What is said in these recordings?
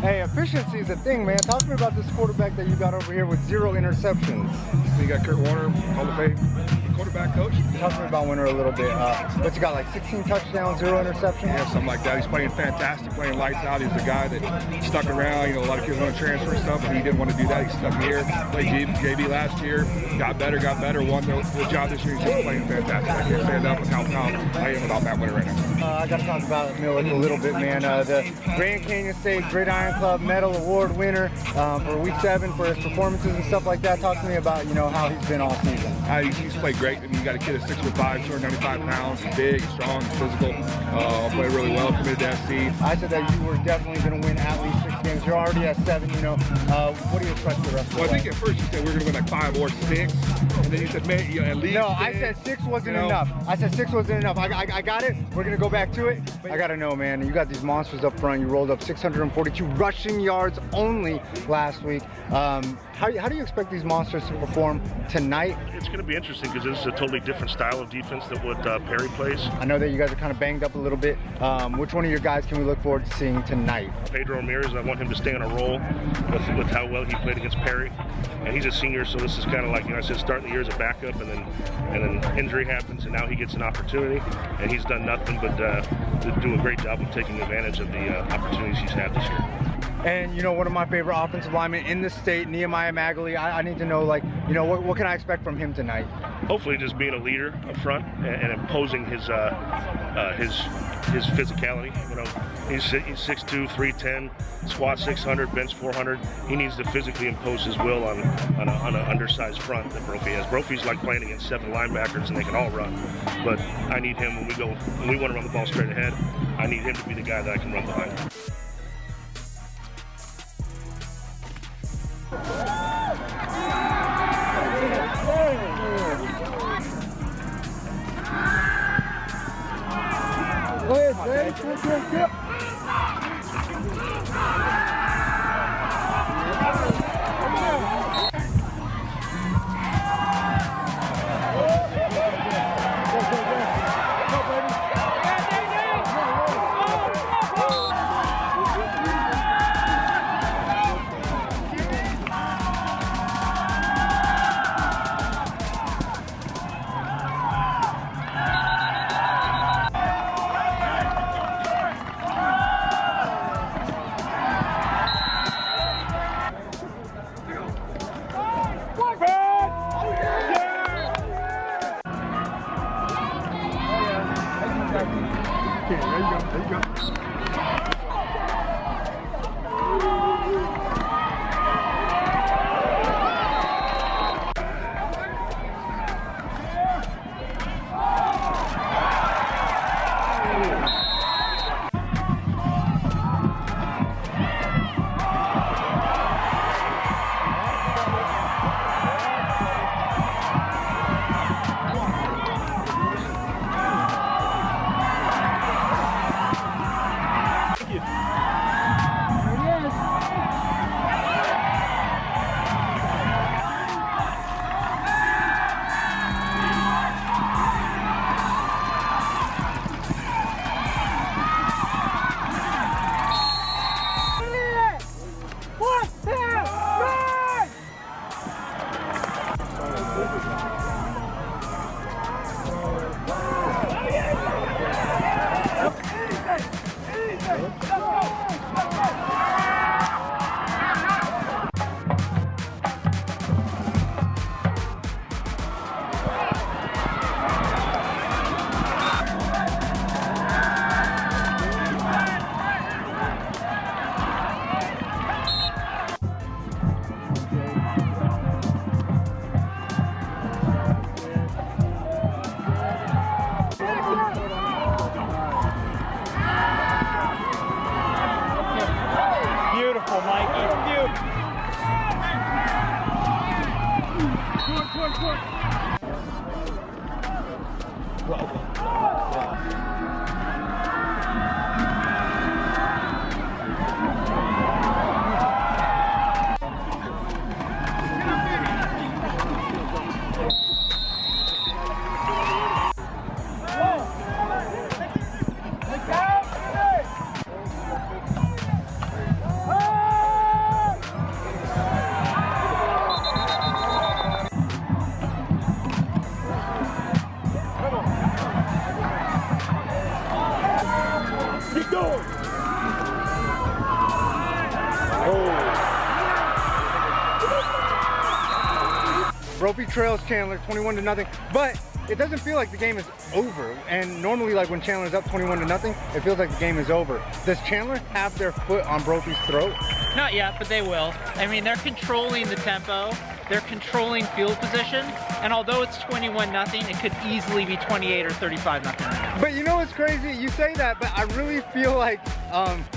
Hey, efficiency is a thing, man. Talk to me about this quarterback that you got over here with 0 interceptions. So you got Kurt Warner, Hall of Fame quarterback coach. Talk to me about Winter a little bit. But you got like 16 touchdowns, 0 interceptions? Yeah, something like that. He's playing fantastic, playing lights out. He's the guy that stuck around. You know, a lot of kids want to transfer and stuff, but he didn't want to do that. He stuck here. Played JV last year. Got better, won the job this year. He's just playing fantastic. I can't stand up with how proud I am about Matt Winter right now. I got to talk about Millick a little bit, man. The Grand Canyon State Gridiron Club Medal Award winner for Week 7 for his performances and stuff like that. Talk to me about, you know, how he's been all season. He's played great. I mean, you got a kid at 6'5", 295 pounds. He's big, strong, physical. Played really well. Committed to SC. I said that you were definitely going to win at least 6 games. You're already at 7. You know, what do you expect for the rest of the way? I think at first you said we were going to win like 5 or 6, and then you said maybe at least. No, 6. I said 6 wasn't enough. I said 6 wasn't enough. I got it. We're going to go back to it. But I got to know, man. You got these monsters up front. You rolled up 642 rushing yards only last week. How do you expect these monsters to perform tonight? It's going to be interesting because this is a totally different style of defense than what Perry plays. I know that you guys are kind of banged up a little bit. Which one of your guys can we look forward to seeing tonight? Pedro Ramirez, I want him to stay on a roll with how well he played against Perry. And he's a senior, so this is kind of like, you know, I said starting the year as a backup, and then injury happens, and now he gets an opportunity, and he's done nothing but to do a great job of taking advantage of the opportunities he's had this year. And, you know, one of my favorite offensive linemen in the state, Nehemiah Magley, I need to know, like, you know, what can I expect from him tonight? Hopefully just being a leader up front and imposing his physicality. You know, he's 6'2", 310, squat 600, bench 400. He needs to physically impose his will on an undersized front that Brophy has. Brophy's like playing against 7 linebackers and they can all run. But I need him when we want to run the ball straight ahead. I need him to be the guy that I can run behind. Go ahead, Jay. There you go. Beautiful, Mikey. Beautiful. Oh! Brophy trails Chandler 21-0, but it doesn't feel like the game is over. And normally, like when Chandler's up 21-0, it feels like the game is over. Does Chandler have their foot on Brophy's throat? Not yet, but they will. I mean, they're controlling the tempo. They're controlling field position, and although it's 21-0, it could easily be 28 or 35-0 right now. But you know what's crazy? You say that, but I really feel like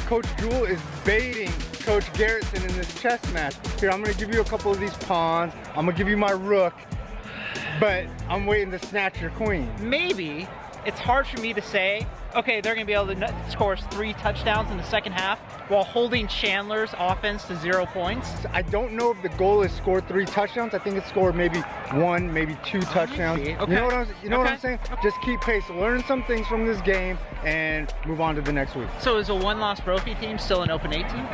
Coach Jewell is baiting Coach Garrettson in this chess match. Here, I'm gonna give you a couple of these pawns. I'm gonna give you my rook, but I'm waiting to snatch your queen. Maybe. It's hard for me to say, okay, they're going to be able to score 3 touchdowns in the second half while holding Chandler's offense to 0 points. I don't know if the goal is score 3 touchdowns. I think it's scored maybe 1, maybe 2 touchdowns. Okay. You know what I'm saying? Just keep pace, learn some things from this game, and move on to the next week. So is a 1-loss Brophy team still an Open 8 team?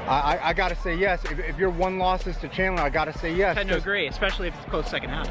I gotta say yes. If your 1 loss is to Chandler, I gotta say yes. I tend to agree, especially if it's a close second half.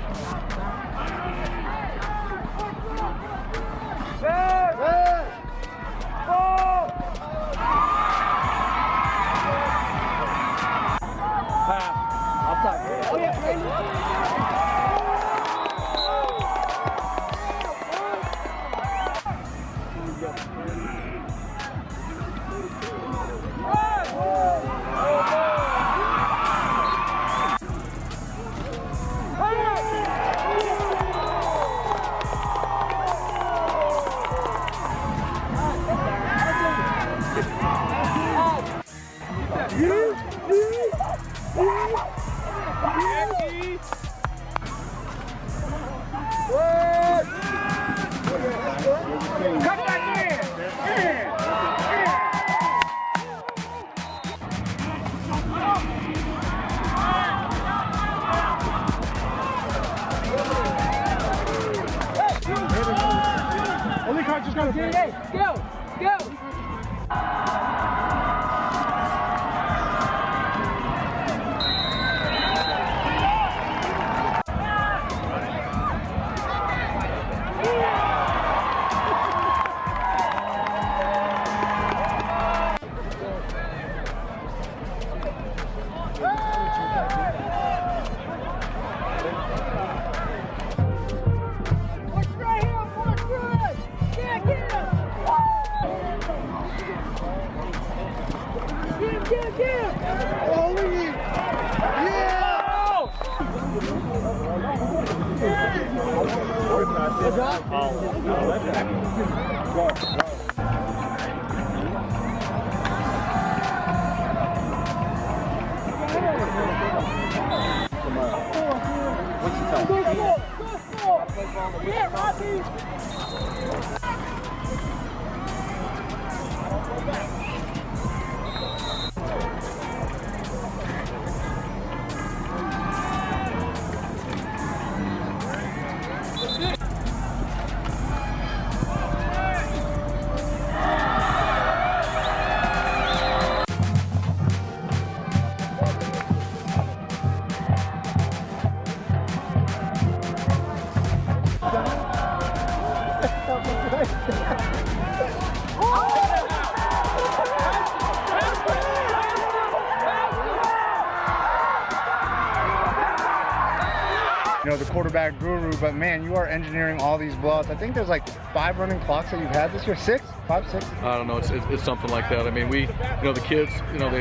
You know, the quarterback guru, but man, you are engineering all these blocks. I think there's like 5 running clocks that you've had this year. 6? 5, 6? I don't know. It's something like that. I mean, the kids,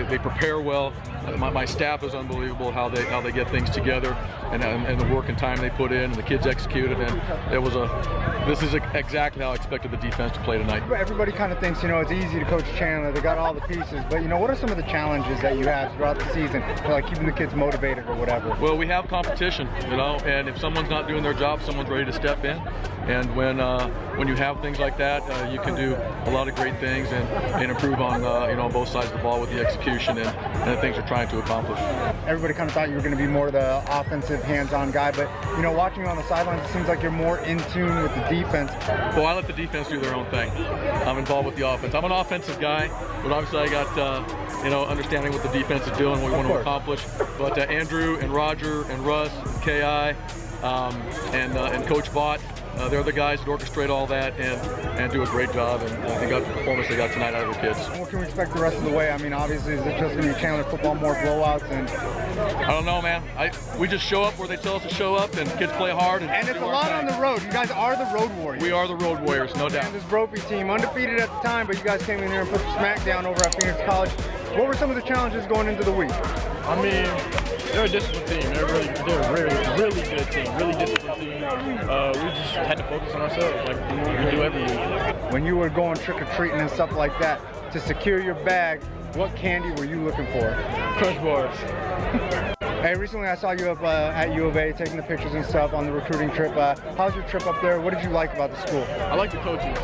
they prepare well. My staff is unbelievable how they get things together and the work and time they put in, and the kids execute it. And this is exactly how I expected the defense to play tonight. Everybody kind of thinks, it's easy to coach Chandler. They got all the pieces, but what are some of the challenges that you have throughout the season for like keeping the kids motivated or whatever? Well, we have competition, and if someone's not doing their job, someone's ready to step in. And when you have things like that, you can do a lot of great things and improve on on both sides of the ball with the execution and the things we're trying to accomplish. Everybody kind of thought you were going to be more the offensive, hands-on guy, but watching you on the sidelines, it seems like you're more in tune with the defense. Well, I let the defense do their own thing. I'm involved with the offense. I'm an offensive guy, but obviously I got understanding what the defense is doing, what we want to accomplish. But Andrew and Roger and Russ and Ki and Coach Vaught, They're the guys that orchestrate all that and do a great job, and they got the performance they got tonight out of the kids. What can we expect the rest of the way? I mean, obviously, is it just going to be Chandler football, more blowouts? And I don't know, man. We just show up where they tell us to show up, and kids play hard. And it's a lot on the road. You guys are the road warriors. We are the road warriors, no doubt. And this Brophy team, undefeated at the time, but you guys came in here and put the smack down over at Phoenix College. What were some of the challenges going into the week? I mean, they're a disciplined team. They're a really good team, really disciplined team. We just had to focus on ourselves, like we do every year. When you were going trick-or-treating and stuff like that, to secure your bag, what candy were you looking for? Crunch bars. Hey, recently I saw you up at U of A taking the pictures and stuff on the recruiting trip. How's your trip up there? What did you like about the school? I like the coaches.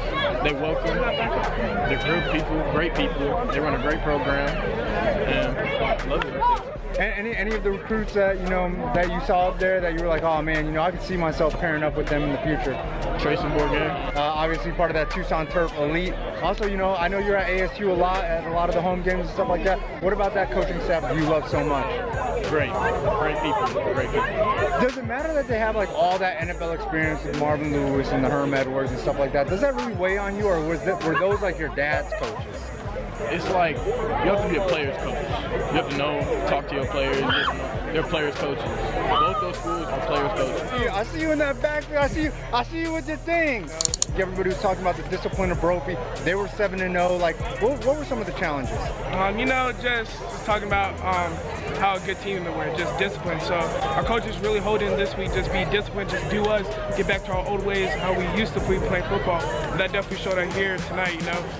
They welcome. They're great people. They run a great program, and I love it. Any of the recruits that that you saw up there that you were like, oh man, I could see myself pairing up with them in the future? Trace and Bourget. Obviously part of that Tucson Turf elite. Also, I know you're at ASU a lot at a lot of the home games and stuff like that. What about that coaching staff do you love so much? Great people. Does it matter that they have like all that NFL experience with Marvin Lewis and the Herm Edwards and stuff like that? Does that really weigh on you, or were those like your dad's coaches? It's like you have to be a player's coach. You have to talk to your players. They're players' coaches. Both those schools are players' coaches. Yeah, I see you in that backfield. I see you with your thing. Everybody was talking about the discipline of Brophy. They were 7-0. Like, what were some of the challenges? Just talking about how a good team they were, just discipline. So our coaches really hold in this week, just be disciplined, just do us, get back to our old ways, how we used to play football. And that definitely showed out here tonight.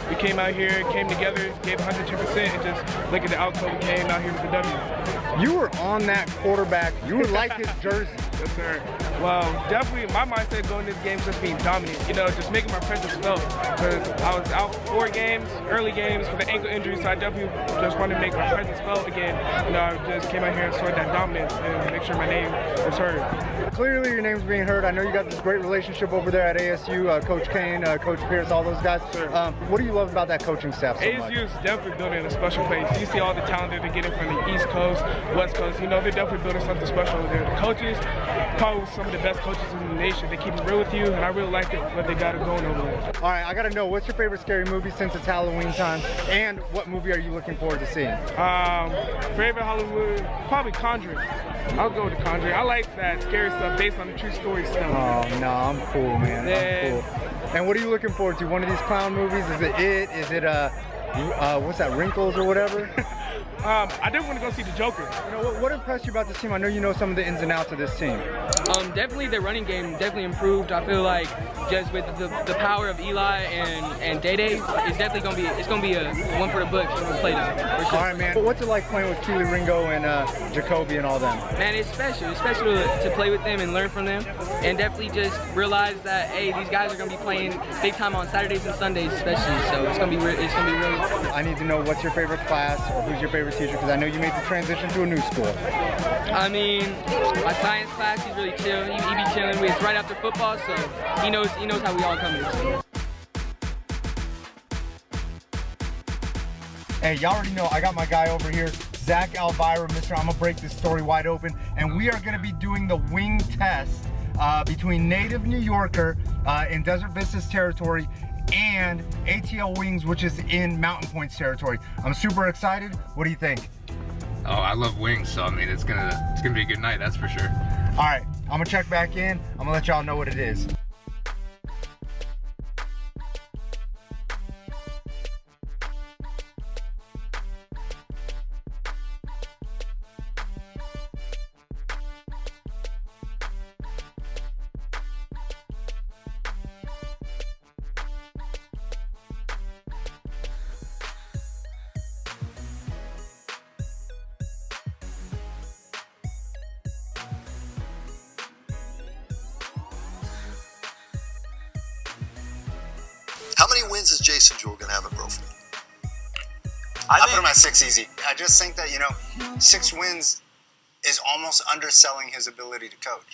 We came out here, came together, gave 102%, and just look at the outcome. We came out here with the W. You were on that quarterback. You were like his jersey. Yes, sir. Well, definitely my mindset going into this game is just being dominant, just making my presence felt. Because I was out 4 games, early games with the ankle injury, so I definitely just wanted to make my presence felt again. I just came out here and sorted that dominance and make sure my name was heard. Clearly your name's being heard. I know you got this great relationship over there at ASU, Coach Kane, Coach Pierce, all those guys. Sure. What do you love about that coaching staff so much? ASU is definitely building a special place. You see all the talent that they're getting from the East Coast, West Coast. They're definitely building something special over there. The coaches, probably some of the best coaches in the nation. They keep it real with you, and I really like it, what they got going over there. All right, I got to know, what's your favorite scary movie since it's Halloween time? And what movie are you looking forward to seeing? Favorite Hollywood, probably Conjuring. I'll go with The Conjuring. I like that scary stuff based on the true story stuff. Oh, no, I'm cool, man. Yeah. I'm cool. And what are you looking forward to? One of these clown movies? Is it It? Is it, what's that, Wrinkles or whatever? I did want to go see The Joker. What impressed you about this team? I know you know some of the ins and outs of this team. Definitely their running game definitely improved. I feel like just with the power of Eli and Day-Day, it's definitely gonna be a one for the books when we play them. For sure. All right, man. What's it like playing with Keely Ringo and Jacoby and all them? Man, it's special. It's special to play with them and learn from them, and definitely just realize that hey, these guys are gonna be playing big time on Saturdays and Sundays, especially. So it's gonna be really. I need to know what's your favorite class or who's your favorite teacher, because I know you made the transition to a new school. I mean, my science class, he's really chill. He be chilling with right after football, so he knows how we all come here. Hey, y'all already know I got my guy over here, Zach Elvira, Mr. I'm gonna break this story wide open, and we are gonna be doing the wing test between native New Yorker in Desert Vistas territory and ATL Wings, which is in Mountain Points territory. I'm super excited. What do you think? Oh, I love wings, so I mean it's gonna be a good night, that's for sure. All right, I'm gonna check back in. I'm gonna let y'all know what it is. How many wins is Jason Jewell going to have at Brophy? I put him at 6 easy. I just think that, 6 wins is almost underselling his ability to coach.